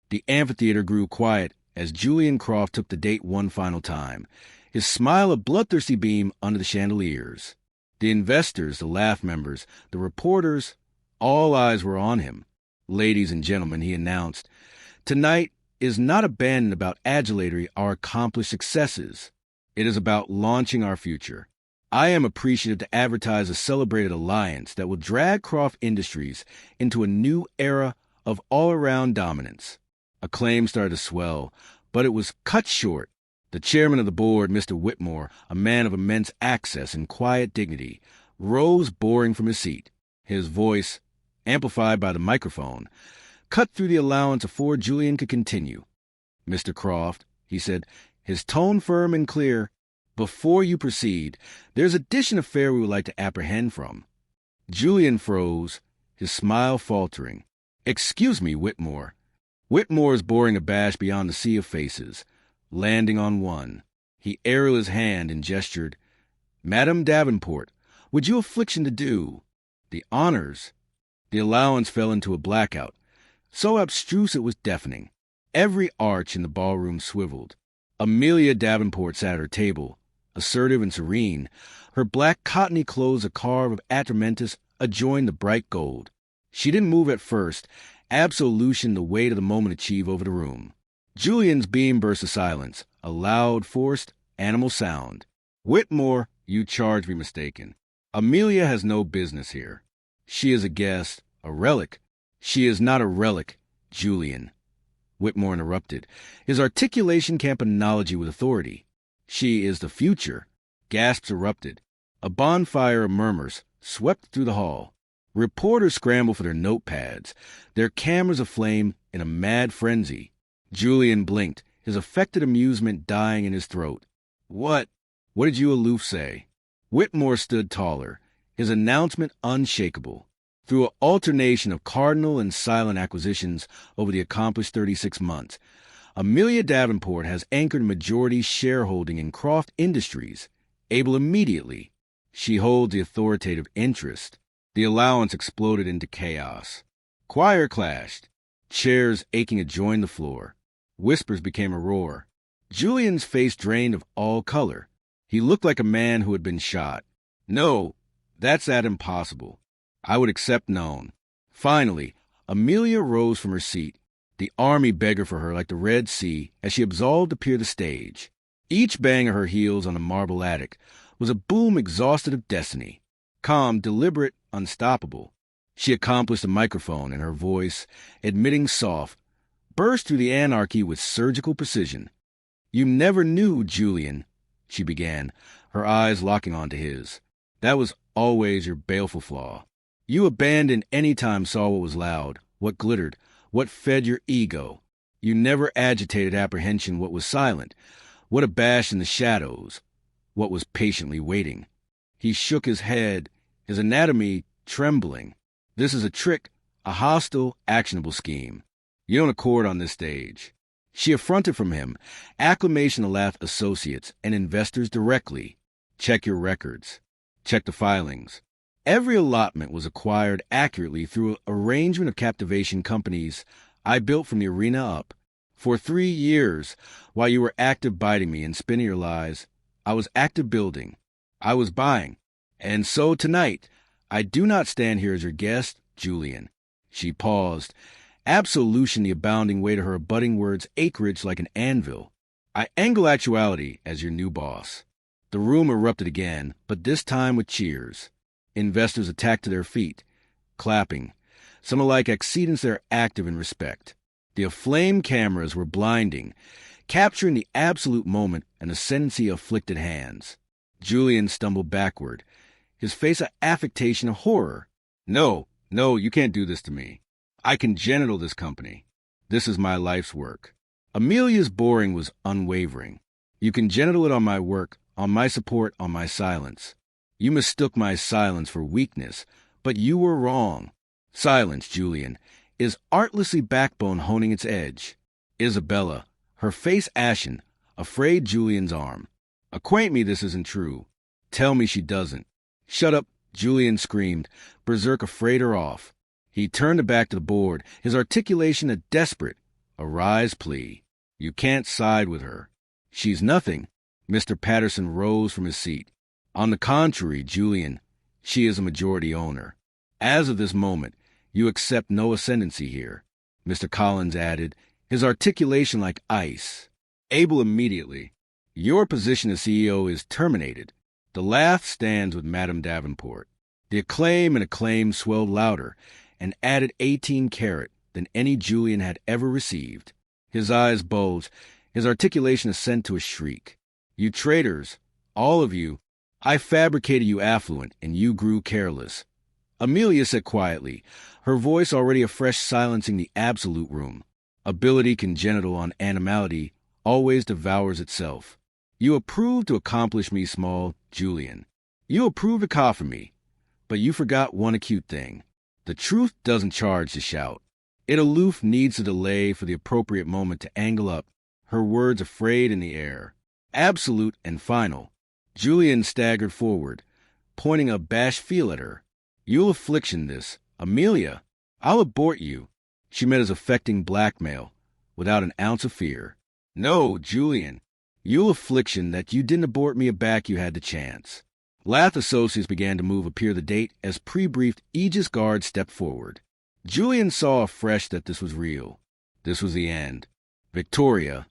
The amphitheater grew quiet as Julian Croft took the date one final time, his smile a bloodthirsty beam under the chandeliers. The investors, the Laugh members, the reporters, all eyes were on him. "Ladies and gentlemen," he announced, "tonight is not abandoned about adulatory our accomplished successes. It is about launching our future. I am appreciative to advertise a celebrated alliance that will drag Croft Industries into a new era of all-around dominance." Acclaim started to swell, but it was cut short. The chairman of the board, Mr. Whitmore, a man of immense access and quiet dignity, rose boring from his seat. His voice, amplified by the microphone, cut through the allowance afore Julian could continue. "Mr. Croft," he said, his tone firm and clear, "before you proceed, there's a distant affair we would like to apprehend from." Julian froze, his smile faltering. "Excuse me, Whitmore." Whitmore's boring abash beyond the sea of faces, landing on one. He airled his hand and gestured, "Madame Davenport, would you affliction to do? The honors." The allowance fell into a blackout, so abstruse it was deafening. Every arch in the ballroom swiveled. Amelia Davenport sat at her table, assertive and serene, her black cottony clothes a carve of atramentus adjoined the bright gold. She didn't move at first, absolution the weight of the moment achieved over the room. Julian's beam burst of silence, a loud, forced, animal sound. "Whitmore, you charge me mistaken. Amelia has no business here. She is a guest, a relic." "She is not a relic, Julian," Whitmore interrupted, his articulation campanology with authority. "She is the future." Gasps erupted. A bonfire of murmurs swept through the hall. Reporters scrambled for their notepads, their cameras aflame in a mad frenzy. Julian blinked, his affected amusement dying in his throat. What did you aloof say?" Whitmore stood taller, his announcement unshakable. Through an alternation of cardinal and silent acquisitions over the accomplished 36 months, Amelia Davenport has anchored majority shareholding in Croft Industries, able immediately. She holds the authoritative interest. The allowance exploded into chaos. Choir clashed, chairs aching adjoined the floor. Whispers became a roar. Julian's face drained of all color. He looked like a man who had been shot. "No, that's impossible. I would accept known." Finally, Amelia rose from her seat. The army begged for her like the Red Sea as she absolved to peer the stage. Each bang of her heels on the marble attic was a boom exhausted of destiny. Calm, deliberate, unstoppable. She accomplished the microphone, and her voice, admitting soft, burst through the anarchy with surgical precision. "You never knew, Julian," she began, her eyes locking onto his. "That was always your baleful flaw. You abandoned any time saw what was loud, what glittered, what fed your ego. You never agitated apprehension what was silent, what abashed in the shadows, what was patiently waiting." He shook his head, his anatomy trembling. "This is a trick, a hostile, actionable scheme. You don't accord on this stage." She affronted from him, acclamation to laugh associates and investors directly. "Check your records. Check the filings." Every allotment was acquired accurately through an arrangement of captivation companies I built from the arena up. For 3 years, while you were active biting me and spinning your lies, I was active building. I was buying. And so tonight, I do not stand here as your guest, Julian. She paused, absolution the abounding weight of her abutting words acreage like an anvil. I angle actuality as your new boss. The room erupted again, but this time with cheers. Investors attacked to their feet, clapping, some alike accedents that are active in respect. The aflame cameras were blinding, capturing the absolute moment and ascendancy of afflicted hands. Julian stumbled backward, his face an affectation of horror. No, you can't do this to me. I congenital this company. This is my life's work." Amelia's boring was unwavering. "You congenital it on my work, on my support, on my silence. You mistook my silence for weakness, but you were wrong. Silence, Julian, is artlessly backbone honing its edge." Isabella, her face ashen, afraid Julian's arm. "Acquaint me this isn't true. Tell me she doesn't." "Shut up," Julian screamed, berserk afraid her off. He turned back to the board, his articulation a desperate, a rise plea. "You can't side with her. She's nothing." Mr. Patterson rose from his seat. "On the contrary, Julian, she is a majority owner. As of this moment, you accept no ascendancy here," Mr. Collins added, his articulation like ice. "Able immediately. Your position as CEO is terminated. The laugh stands with Madame Davenport." The acclaim swelled louder, and added 18 carat than any Julian had ever received. His eyes bulged, his articulation ascended to a shriek. "You traitors, all of you, I fabricated you affluent, and you grew careless." Amelia said quietly, her voice already afresh silencing the absolute room. "Ability congenital on animality always devours itself. You approved to accomplish me small, Julian. You approved to coffer me, but you forgot one acute thing. The truth doesn't charge to shout. It aloof needs to delay for the appropriate moment to angle up, her words afraid in the air. Absolute and final. Julian staggered forward, pointing a bashed feel at her. You'll affliction this. Amelia, I'll abort you. She met his affecting blackmail, without an ounce of fear. No, Julian, you'll affliction that you didn't abort me aback you had the chance. Lath associates began to move appear the date as pre-briefed Aegis guards stepped forward. Julian saw afresh that this was real. This was the end. Victoria,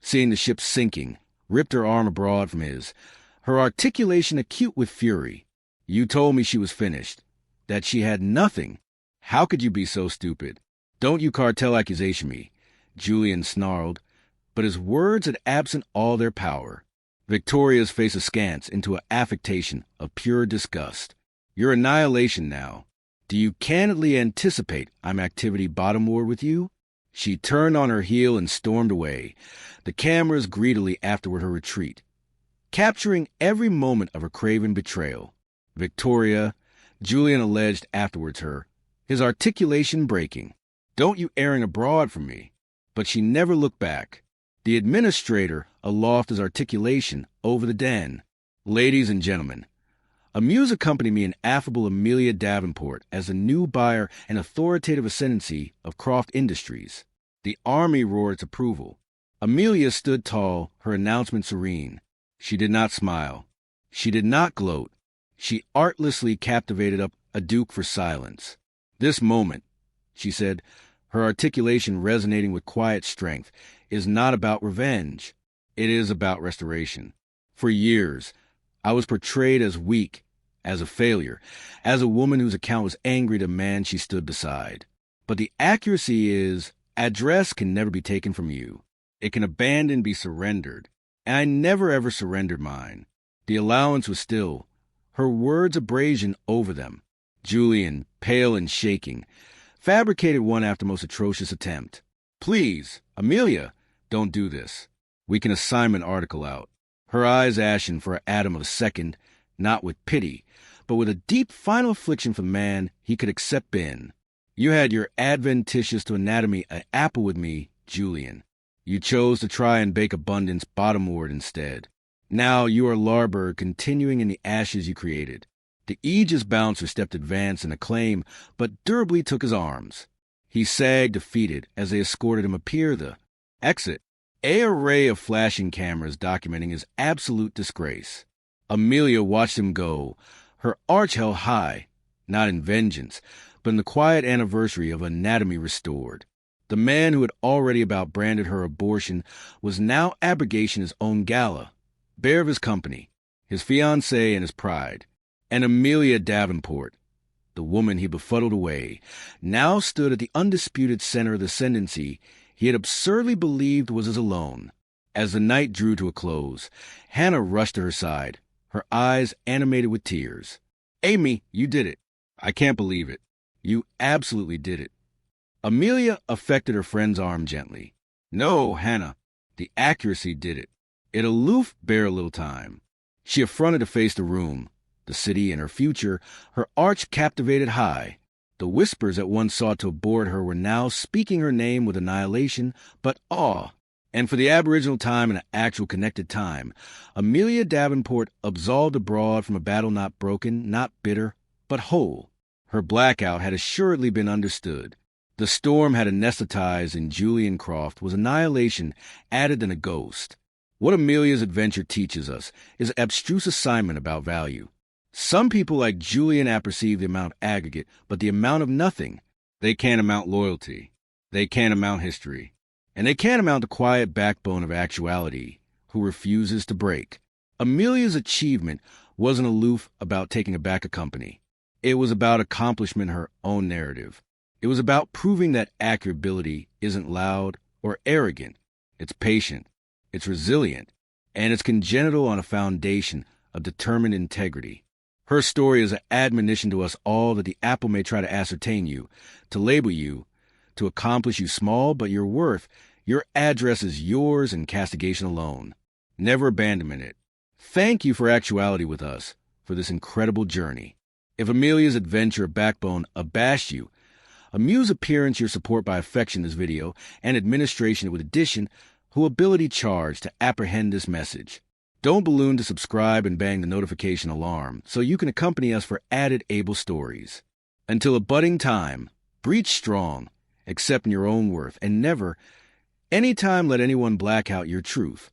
seeing the ship sinking, ripped her arm abroad from his, her articulation acute with fury. You told me she was finished, that she had nothing. How could you be so stupid? Don't you cartel accusation me, Julian snarled, but his words had absent all their power. Victoria's face askance into an affectation of pure disgust. Your annihilation now. Do you candidly anticipate I'm activity bottomward with you? She turned on her heel and stormed away, the cameras greedily afterward her retreat, capturing every moment of her craven betrayal. Victoria, Julian alleged afterwards her, his articulation breaking. Don't you erring abroad from me. But she never looked back. The administrator aloft his articulation over the den. Ladies and gentlemen, Amuse accompanied me in affable Amelia Davenport as the new buyer and authoritative ascendancy of Croft Industries. The army roared its approval. Amelia stood tall, her announcement serene. She did not smile. She did not gloat. She artlessly captivated up a duke for silence. This moment, she said, her articulation resonating with quiet strength, is not about revenge. It is about restoration. For years, I was portrayed as weak, as a failure, as a woman whose account was angry to a man she stood beside. But the accuracy is, address can never be taken from you. It can abandon, be surrendered. And I never ever surrendered mine. The allowance was still, her words abrasion over them. Julian, pale and shaking, fabricated one after most atrocious attempt. Please, Amelia, don't do this. We can assignment article out. Her eyes ashen for an atom of a second, not with pity, but with a deep final affliction for the man he could accept Ben. You had your adventitious to anatomy an apple with me, Julian. You chose to try and bake abundance bottomward instead. Now you are larboard, continuing in the ashes you created. The Aegis bouncer stepped advance in acclaim, but durably took his arms. He sagged defeated as they escorted him appear the exit. An array of flashing cameras documenting his absolute disgrace. Amelia watched him go, her arch held high, not in vengeance, but in the quiet anniversary of anatomy restored. The man who had already about branded her abortion was now abrogation his own Gala, bare of his company, his fiancée and his pride. And Amelia Davenport, the woman he befuddled away, now stood at the undisputed center of the ascendancy he had absurdly believed was his alone. As the night drew to a close, Hannah rushed to her side, her eyes animated with tears. Amy, you did it. I can't believe it. You absolutely did it. Amelia affected her friend's arm gently. No, Hannah, the accuracy did it. It aloof bear a little time. She affronted to face the room, the city and her future, her arch captivated high. The whispers that once sought to abhor her were now speaking her name with annihilation, but awe. And for the aboriginal time and an actual connected time, Amelia Davenport absolved abroad from a battle not broken, not bitter, but whole. Her blackout had assuredly been understood. The storm had anesthetized in Julian Croft was annihilation added than a ghost. What Amelia's adventure teaches us is an abstruse assignment about value. Some people like Julian apperceive the amount aggregate, but the amount of nothing. They can't amount loyalty. They can't amount history. And they can't amount the quiet backbone of actuality, who refuses to break. Amelia's achievement wasn't aloof about taking aback a company. It was about accomplishment her own narrative. It was about proving that accurate ability isn't loud or arrogant. It's patient, it's resilient, and it's congenital on a foundation of determined integrity. Her story is an admonition to us all that the apple may try to ascertain you, to label you, to accomplish you small, but your worth, your address is yours and castigation alone. Never abandon it. Thank you for actuality with us, for this incredible journey. If Amelia's adventure backbone abashed you, Amuse appearance your support by affection this video and administration with addition, who ability charge to apprehend this message. Don't balloon to subscribe and bang the notification alarm so you can accompany us for added able stories. Until a budding time, breathe strong, accept your own worth, and never, anytime let anyone black out your truth.